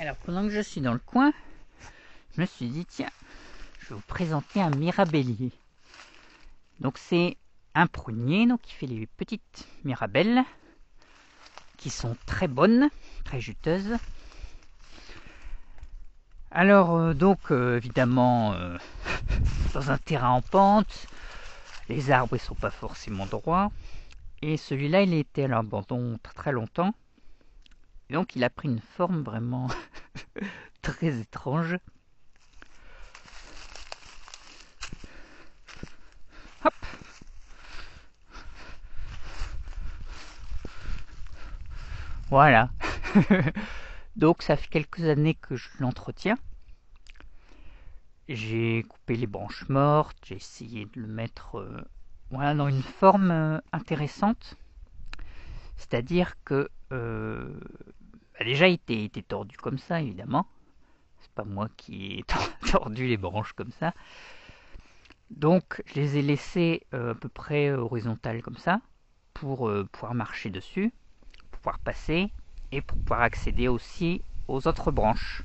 Alors pendant que je suis dans le coin, je me suis dit tiens, je vais vous présenter un mirabellier. Donc c'est un prunier donc qui fait les petites mirabelles qui sont très bonnes, très juteuses. Alors évidemment dans un terrain en pente, les arbres ils sont pas forcément droits et celui-là il était à l'abandon très longtemps. Et donc il a pris une forme vraiment très étrange. Hop. Voilà. Donc ça fait quelques années que je l'entretiens. J'ai coupé les branches mortes, j'ai essayé de le mettre voilà, dans une forme intéressante. C'est-à-dire que déjà il était tordu comme ça évidemment. C'est pas moi qui ai tordu les branches comme ça. Donc je les ai laissées à peu près horizontales comme ça pour pouvoir marcher dessus, pour pouvoir passer et pour pouvoir accéder aussi aux autres branches.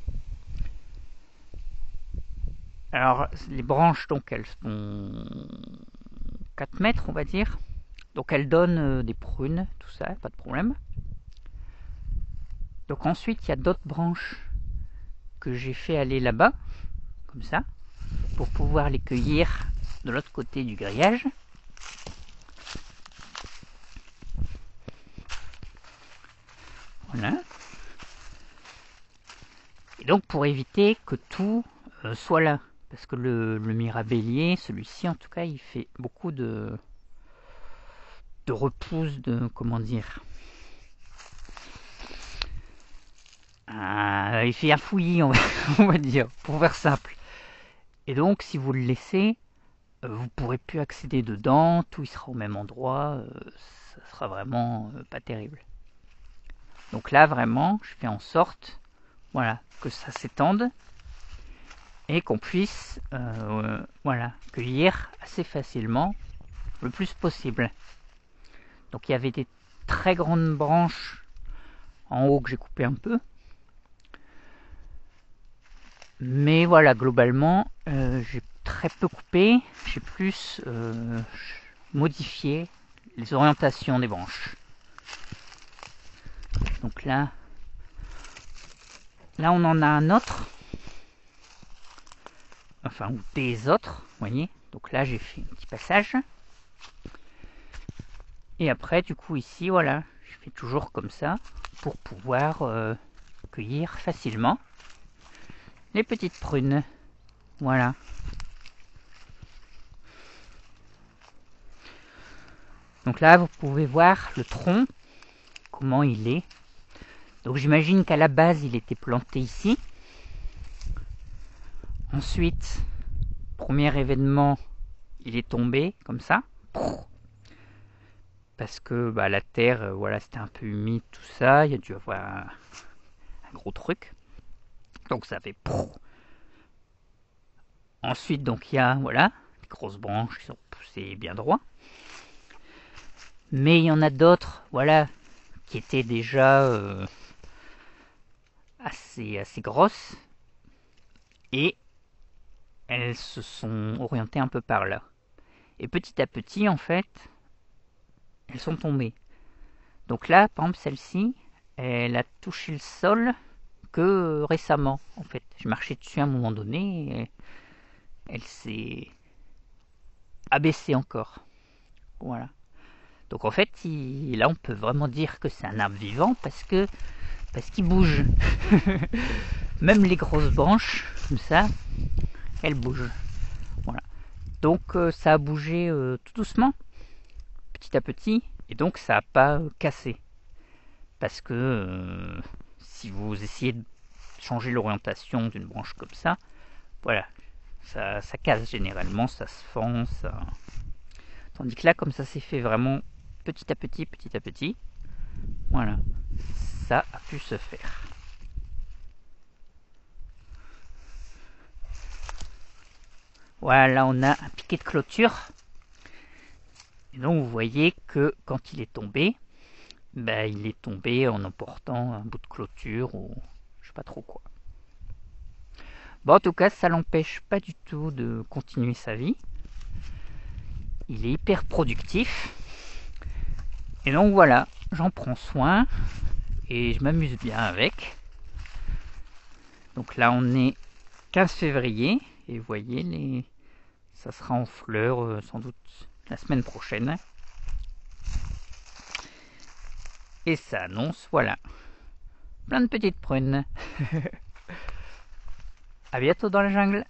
Alors les branches donc elles font 4 mètres on va dire. Donc elles donnent des prunes, tout ça, pas de problème. Donc ensuite il y a d'autres branches que j'ai fait aller là-bas, comme ça, pour pouvoir les cueillir de l'autre côté du grillage. Voilà. Et donc pour éviter que tout soit là. Parce que le mirabellier, celui-ci en tout cas, il fait beaucoup de repousse, de comment dire. Il fait un fouillis, on va dire, pour faire simple. Et donc si vous le laissez, vous pourrez plus accéder dedans, tout il sera au même endroit, ça sera vraiment pas terrible. Donc là vraiment, je fais en sorte, voilà, que ça s'étende et qu'on puisse, voilà, cueillir assez facilement, le plus possible. Donc il y avait des très grandes branches en haut que j'ai coupé un peu, mais voilà, globalement, j'ai très peu coupé, j'ai plus modifié les orientations des branches. Donc là on en a un autre, enfin ou des autres, vous voyez. Donc là j'ai fait un petit passage. Et après du coup ici voilà, je fais toujours comme ça pour pouvoir cueillir facilement les petites prunes. Voilà. Donc là vous pouvez voir le tronc, comment il est. Donc j'imagine qu'à la base il était planté ici. Ensuite, premier événement, il est tombé comme ça. Parce que bah, la terre, voilà, c'était un peu humide, tout ça. Il y a dû avoir un gros truc. Donc ça fait. Ensuite, donc il y a voilà, des grosses branches qui sont poussées bien droit. Mais il y en a d'autres, voilà, qui étaient déjà assez grosses. Et elles se sont orientées un peu par là. Et petit à petit, en fait, elles sont tombées. Donc là, par exemple, celle-ci, elle a touché le sol que récemment, en fait. Je marchais dessus à un moment donné, et elle s'est abaissée encore. Voilà. Donc en fait, là, on peut vraiment dire que c'est un arbre vivant parce qu'il bouge. Même les grosses branches, comme ça, elles bougent. Voilà. Donc ça a bougé tout doucement, petit à petit, et donc ça n'a pas cassé. Parce que si vous essayez de changer l'orientation d'une branche comme ça, voilà, ça casse généralement, ça se fend, ça. Tandis que là, comme ça s'est fait vraiment petit à petit, voilà, ça a pu se faire. Voilà, là on a un piquet de clôture. Et donc vous voyez que quand il est tombé, il est tombé en emportant un bout de clôture ou je sais pas trop quoi. Bon, en tout cas, ça l'empêche pas du tout de continuer sa vie. Il est hyper productif. Et donc voilà, j'en prends soin et je m'amuse bien avec. Donc là, on est 15 février et vous voyez, ça sera en fleurs sans doute la semaine prochaine. Et ça annonce, voilà, plein de petites prunes. À bientôt dans la jungle.